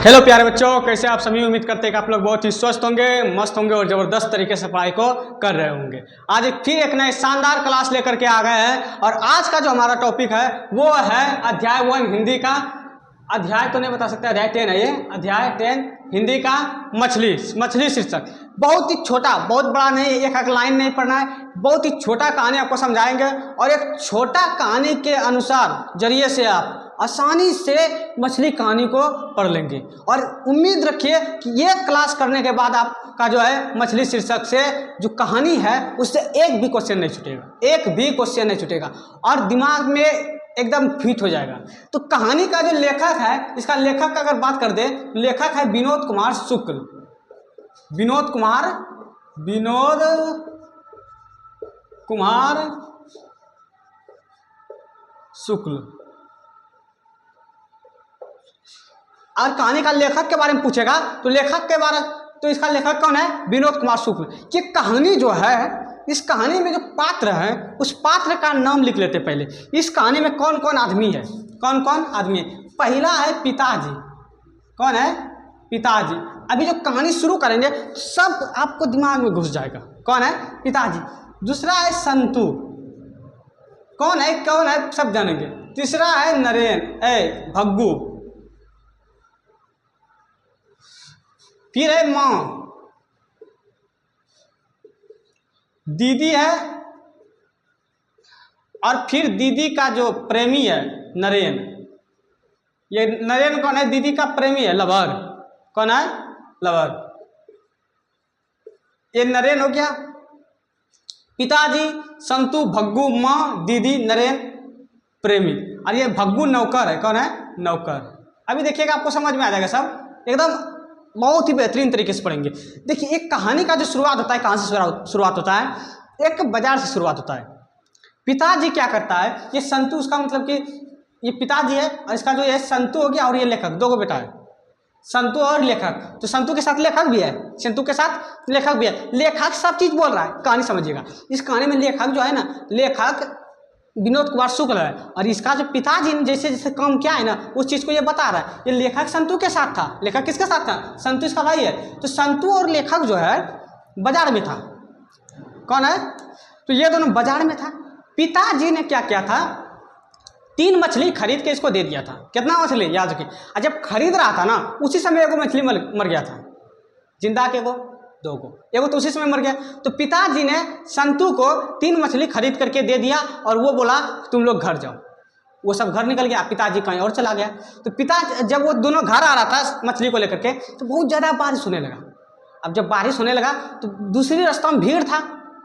Hello प्यारे बच्चों, कैसे आप सभी। उम्मीद करते हैं कि आप लोग बहुत ही स्वस्थ होंगे, मस्त होंगे और ज़बरदस्त तरीके से पढ़ाई को कर रहे होंगे। आज फिर एक नए शानदार क्लास लेकर के आ गए हैं और आज का जो हमारा टॉपिक है वो है अध्याय 1 हिंदी का। अध्याय तो नहीं बता सकते, अध्याय 10 है ये। अध्याय 10 हिंदी का मछली शीर्षक। बहुत ही छोटा, बहुत बड़ा नहीं, एक लाइन नहीं पढ़ना है, बहुत ही छोटा कहानी आपको समझाएंगे और एक छोटा कहानी के अनुसार जरिए से आप आसानी से मछली कहानी को पढ़ लेंगे। और उम्मीद रखिए कि ये क्लास करने के बाद आपका जो है मछली शीर्षक से जो कहानी है उससे एक भी क्वेश्चन नहीं छूटेगा, एक भी क्वेश्चन नहीं छूटेगा और दिमाग में एकदम फिट हो जाएगा। तो कहानी का जो लेखक है, इसका लेखक का अगर बात कर दे, लेखक है विनोद कुमार शुक्ल। विनोद कुमार शुक्ल। और कहानी का लेखक के बारे में पूछेगा तो लेखक के बारे, तो इसका लेखक कौन है? विनोद कुमार शुक्ल। ये कहानी जो है, इस कहानी में जो पात्र है उस पात्र का नाम लिख लेते पहले। इस कहानी में कौन कौन आदमी है, कौन कौन आदमी है? पहला है पिताजी। कौन है? पिताजी। अभी जो कहानी शुरू करेंगे सब आपको दिमाग में घुस जाएगा। कौन है? पिताजी। दूसरा है संतू। कौन है सब जानेंगे। तीसरा है नरेन भग्गू। फिर है माँ, दीदी है, और फिर दीदी का जो प्रेमी है नरेन। ये नरेन कौन है? दीदी का प्रेमी है, लवर। कौन है? लवर। ये नरेन हो गया। पिताजी, संतू, भग्गू, माँ, दीदी, नरेन, प्रेमी। और ये भग्गू नौकर है। कौन है? नौकर। अभी देखिएगा आपको समझ में आ जाएगा सब, एकदम बहुत ही बेहतरीन तरीके से पढ़ेंगे। देखिए एक कहानी का जो शुरुआत होता है, कहाँ से शुरुआत होता है? एक बाजार से शुरुआत होता है। पिताजी क्या करता है, ये संतू, उसका मतलब कि ये पिताजी है और इसका जो ये संतू हो गया और ये लेखक, दो बेटा है, संतू और लेखक। तो संतू के साथ लेखक भी है, संतू के साथ लेखक भी है। लेखक सब चीज बोल रहा है, कहानी समझिएगा। इस कहानी में लेखक जो है ना, लेखक विनोद कुमार शुक्ल है और इसका जो पिताजी ने जैसे जैसे काम किया है ना उस चीज़ को ये बता रहा है। ये लेखक संतू के साथ था। लेखक किसके साथ था? संतू इसका भाई है। तो संतू और लेखक जो है बाजार में था। कौन है? तो ये दोनों बाजार में था। पिताजी ने क्या किया था, 3 मछली खरीद के इसको दे दिया था। कितना मछली? याद रखिए। और जब खरीद रहा था ना उसी समय एगो मछली मर गया था, जिंदा के एगो, 2 को, एगो तो उसी समय मर गया। तो पिताजी ने संतू को 3 मछली खरीद करके दे दिया और वो बोला तुम लोग घर जाओ। वो सब घर निकल गया, पिताजी कहीं और चला गया। तो पिता जब वो दोनों घर आ रहा था मछली को लेकर के तो बहुत ज़्यादा बारिश होने लगा। अब जब बारिश होने लगा तो दूसरी रास्ता में भीड़ था,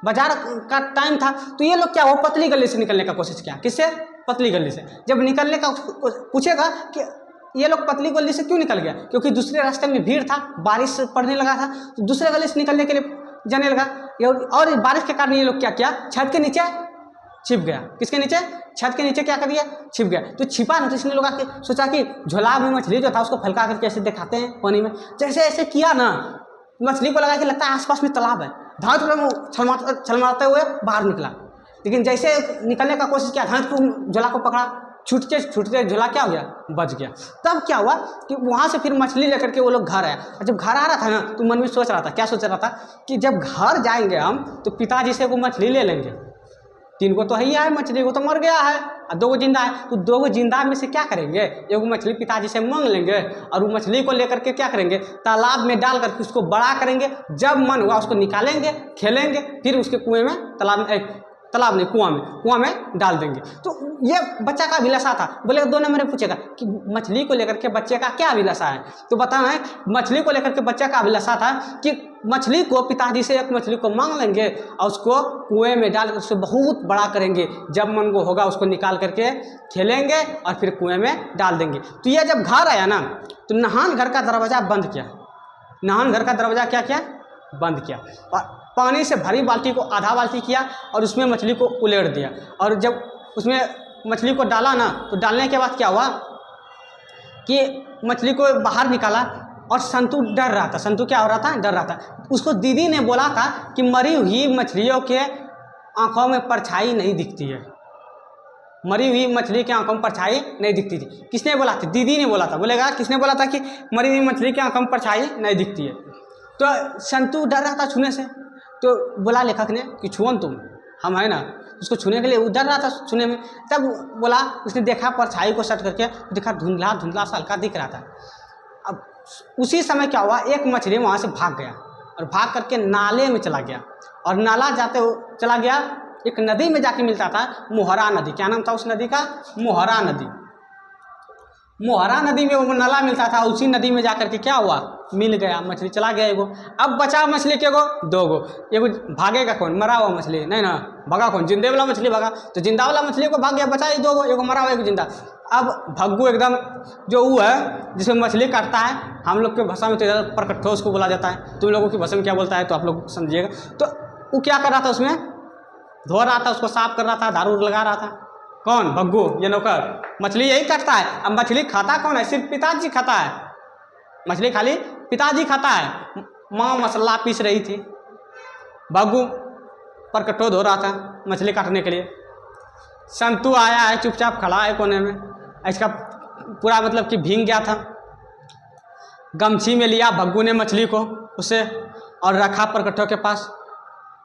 बाजार का टाइम था। तो ये लोग क्या, वो पतली गली से निकलने का कोशिश किया। किससे? पतली गली से। जब निकलने का पूछेगा कि ये लोग पतली गली से क्यों निकल गया, क्योंकि दूसरे रास्ते में भीड़ था, बारिश पड़ने लगा था, तो दूसरे गली से निकलने के लिए जाने लगा। और बारिश के कारण ये लोग क्या किया, छत के नीचे छिप गया। किसके नीचे? छत के नीचे क्या कर दिया, छिप गया। तो छिपा ना, तो इसने लोग सोचा कि झोला में मछली जो था उसको फलका करके ऐसे दिखाते हैं पानी में। जैसे ऐसे किया ना, मछली को लगा कि लगता है आसपास में तालाब है, धांत छलमाते हुए बाहर निकला। लेकिन जैसे निकलने का कोशिश किया, धांत को झोला को पकड़ा, छूटते झोला क्या हो गया, बच गया। तब क्या हुआ कि वहाँ से फिर मछली लेकर के वो लोग घर आया। और जब घर आ रहा था ना तो मन में सोच रहा था, क्या सोच रहा था कि जब घर जाएंगे हम तो पिताजी से वो मछली ले लेंगे। 3 को तो है मछली, को तो मर गया है और 2 जिंदा है। तो 2 जिंदा में से क्या करेंगे, एगो मछली पिताजी से मांग लेंगे और वो मछली को लेकर के क्या करेंगे, तालाब में डाल करके उसको बड़ा करेंगे। जब मन हुआ उसको निकालेंगे, खेलेंगे, फिर उसके कुएं में, तालाब नहीं, कुआं में डाल देंगे। तो ये बच्चा का अभिलाषा था। बोले 2 नंबर में पूछेगा कि मछली को लेकर के बच्चे का क्या अभिलाषा है, तो बताना है मछली को लेकर के बच्चे का अभिलाषा था कि मछली को, पिताजी से एक मछली को मांग लेंगे और उसको कुएं में डाल कर उसको बहुत बड़ा करेंगे। जब मन को होगा उसको निकाल करके खेलेंगे और फिर कुएं में डाल देंगे। तो ये जब घर आया ना तो नहान घर का दरवाज़ा बंद किया। नहान घर का दरवाज़ा क्या किया, बंद किया। और पानी से भरी बाल्टी को आधा बाल्टी किया और उसमें मछली को उलेट दिया। और जब उसमें मछली को डाला ना तो डालने के बाद क्या हुआ कि मछली को बाहर निकाला और संतू डर रहा था। संतू क्या हो रहा था, डर रहा था। उसको दीदी ने बोला था कि मरी हुई मछलियों के आंखों में परछाई नहीं दिखती है। मरी हुई मछली की आंखों में परछाई नहीं दिखती थी। किसने बोला था? दीदी ने बोला था। बोलेगा किसने बोला था कि मरी हुई मछली की आंखों में परछाई नहीं दिखती है। तो संतू डर रहा था छूने से, तो बोला लेखक ने कि छुओ न तुम, हम है ना। उसको छूने के लिए वो डर रहा था छूने में। तब बोला, उसने देखा परछाई को सट करके, देखा धुंधला धुंधला सा हल्का दिख रहा था। अब उसी समय क्या हुआ, एक मछली वहाँ से भाग गया और भाग करके नाले में चला गया। और नाला जाते चला गया, एक नदी में जाके मिलता था, मोहरा नदी। क्या नाम था उस नदी का? मोहरा नदी। मोहरा नदी में वो नाला मिलता था, उसी नदी में जाकर के क्या हुआ, मिल गया, मछली चला गया एगो। अब बचा मछली के गो, दो गो। एगो भागेगा कौन? मरा हुआ मछली नहीं ना, भागा कौन? जिंदे वाला मछली भागा। तो जिंदा वाला मछली को भाग गया, बचा ही दो गो, एगो मरा हुआ एगो जिंदा। अब भग्गू एकदम जो वो है जिसमें मछली काटता है, हम लोग के भाषा में तो इधर परकट्ठो उसको बोला जाता है, तुम लोगों की भाषा में क्या बोलता है तो आप लोग समझिएगा। तो वो क्या कर रहा था, उसमें धो रहा था, उसको साफ कर रहा था, दारू लगा रहा था। कौन? भग्गू, ये नौकर। मछली यही काटता है। अब मछली खाता कौन है? सिर्फ पिताजी खाता है। मछली खाली पिताजी खाता है। माँ मसाला पीस रही थी, भग्गू परकट्ठो धो रहा था मछली काटने के लिए। संतू आया है, चुपचाप खड़ा है कोने में, इसका पूरा मतलब कि भीग गया था। गमछी में लिया भग्गू ने मछली को उसे और रखा परकट्ठों के पास।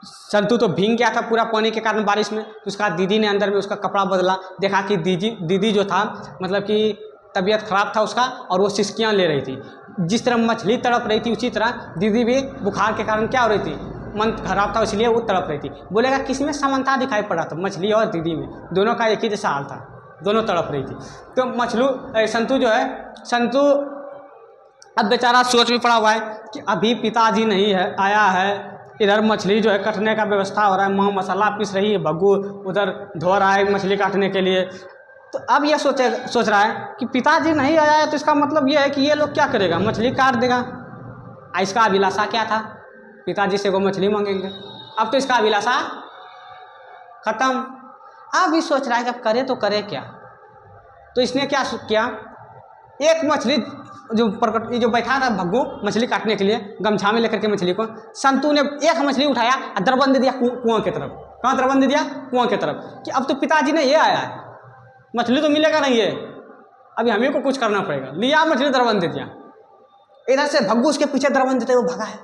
संतू तो भीग गया था पूरा पानी के कारण, बारिश में। उसका दीदी ने अंदर में उसका कपड़ा बदला, देखा कि दीदी जो था मतलब कि तबीयत खराब था उसका, और वो सिसकियाँ ले रही थी। जिस तरह मछली तड़प रही थी उसी तरह दीदी भी बुखार के कारण क्या हो रही थी, मन खराब था, इसलिए वो तड़प रही थी। बोलेगा किसमें समानता दिखाई पड़ रहा था? मछली और दीदी में, दोनों का एक ही जैसा हाल था, दोनों तड़प रही थी। तो संतू जो है, संतू अब बेचारा सोच में पड़ा हुआ है कि अभी पिताजी नहीं है, आया है, इधर मछली जो है कटने का व्यवस्था हो रहा है, माँ मसाला पीस रही है, भग्गू उधर धो रहा है मछली काटने के लिए। तो अब यह सोच रहा है कि पिताजी नहीं आया है, तो इसका मतलब यह है कि ये लोग क्या करेगा, मछली काट देगा। इसका अभिलाषा क्या था? पिताजी से वो मछली मांगेंगे। अब तो इसका अभिलाषा खत्म। अब ये सोच रहा है कि अब करे तो करे क्या। तो इसने क्या किया, एक मछली जो बैठा था भग्गू मछली काटने के लिए गमछा में लेकर के मछली को, संतू ने एक मछली उठाया और दरबंद दे दिया कुआं की तरफ। कहाँ दरबंद दे दिया? कुआं की तरफ, कि अब तो पिताजी ने ये आया है, मछली तो मिलेगा नहीं है, अभी हमें को कुछ करना पड़ेगा। लिया मछली, दरबंद दे दिया। इधर से भग्गू उसके पीछे दरबंद देते हुए भागा है।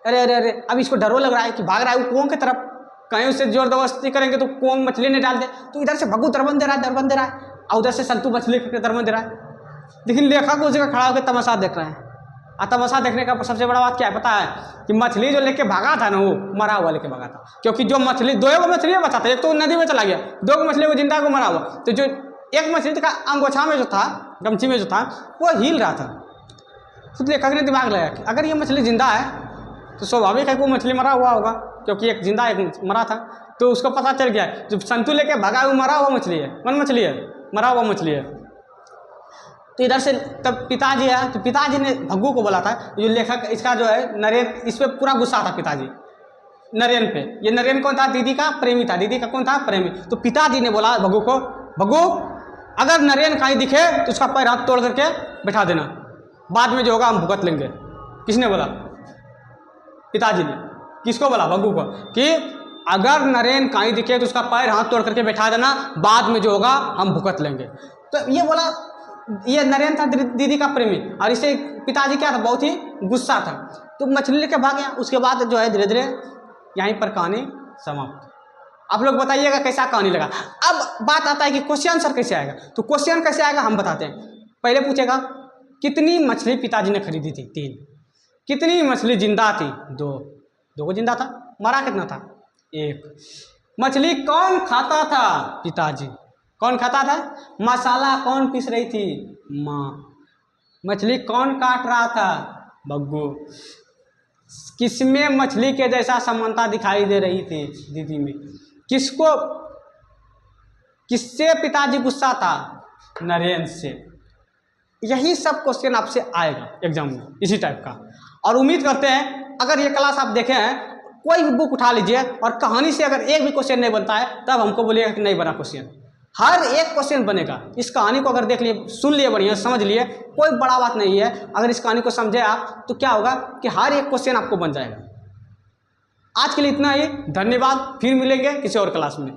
अरे अरे अरे, अब इसको डरो लग रहा है कि भाग रहा है वो कुआं की तरफ, कहीं उससे जोर जबरदस्ती करेंगे तो कुआं में मछली नहीं डाल दे। तो इधर से भग्गू दरबंद दे रहा है, और उधर से संतू मछली दरबंद दे रहा है। लेकिन लेखक उस जगह खड़ा होकर तमाशा देख रहे हैं। और तमाशा देखने का सबसे बड़ा बात क्या है पता है? कि मछली जो लेके भागा था ना, वो मरा हुआ लेके भागा था। क्योंकि जो मछली, दो मछली बचा था, एक तो नदी में चला गया, दो मछली को जिंदा को मरा हुआ। तो जो एक मछली का अंगोछा में जो था, गमछी में जो था, वो हिल रहा था। खुद लेखक ने दिमाग लगाया कि अगर ये मछली जिंदा है तो स्वाभाविक है कि वो मछली मरा हुआ होगा, क्योंकि एक जिंदा एक मरा था। तो उसको पता चल गया जो संतू लेके भागा वो मरा हुआ मछली है। कौन मछली है? मरा हुआ मछली है। तो इधर से तब पिताजी आया, तो पिताजी ने भग्गू को बोला था, जो लेखक इसका जो है नरेन, इस पर पूरा गुस्सा था पिताजी नरेन पे। ये नरेन कौन था? दीदी का प्रेमी था। दीदी का कौन था? प्रेमी। तो पिताजी ने बोला भग्गू को, भग्गू अगर नरेन कहीं दिखे तो उसका पैर हाथ तोड़ करके बैठा देना, बाद में जो होगा हम भुगत लेंगे। किसने बोला? पिताजी ने। किसको बोला? भग्गू को, कि अगर नरेन कहीं दिखे तो उसका पैर हाथ तोड़ करके बैठा देना, बाद में जो होगा हम भुगत लेंगे। तो ये बोला, ये नरेन था दीदी का प्रेमी, और इसे पिताजी क्या था, बहुत ही गुस्सा था। तो मछली लेके भाग गया। उसके बाद जो है धीरे धीरे यहीं पर कहानी समाप्त। आप लोग बताइएगा कैसा कहानी लगा। अब बात आता है कि क्वेश्चन आंसर कैसे आएगा। तो क्वेश्चन कैसे आएगा हम बताते हैं। पहले पूछेगा कितनी मछली पिताजी ने खरीदी थी? 3। कितनी मछली जिंदा थी? 2। 2 को जिंदा था। मरा कितना था? 1। मछली कौन खाता था? पिताजी। कौन खाता था? मसाला कौन पीस रही थी? माँ। मछली कौन काट रहा था? भग्गू। किसमें मछली के जैसा समानता दिखाई दे रही थी? दीदी में। किससे पिताजी गुस्सा था? नरेन से। यही सब क्वेश्चन आपसे आएगा एग्जाम में, इसी टाइप का। और उम्मीद करते हैं अगर ये क्लास आप देखे हैं, कोई भी बुक उठा लीजिए और कहानी से अगर एक भी क्वेश्चन नहीं बनता है तब हमको बोलिएगा कि नहीं बना क्वेश्चन। हर एक क्वेश्चन बनेगा। इस कहानी को अगर देख लिए, सुन लिए, बढ़िया समझ लिए, कोई बड़ा बात नहीं है। अगर इस कहानी को समझे आप तो क्या होगा कि हर एक क्वेश्चन आपको बन जाएगा। आज के लिए इतना ही, धन्यवाद। फिर मिलेंगे किसी और क्लास में।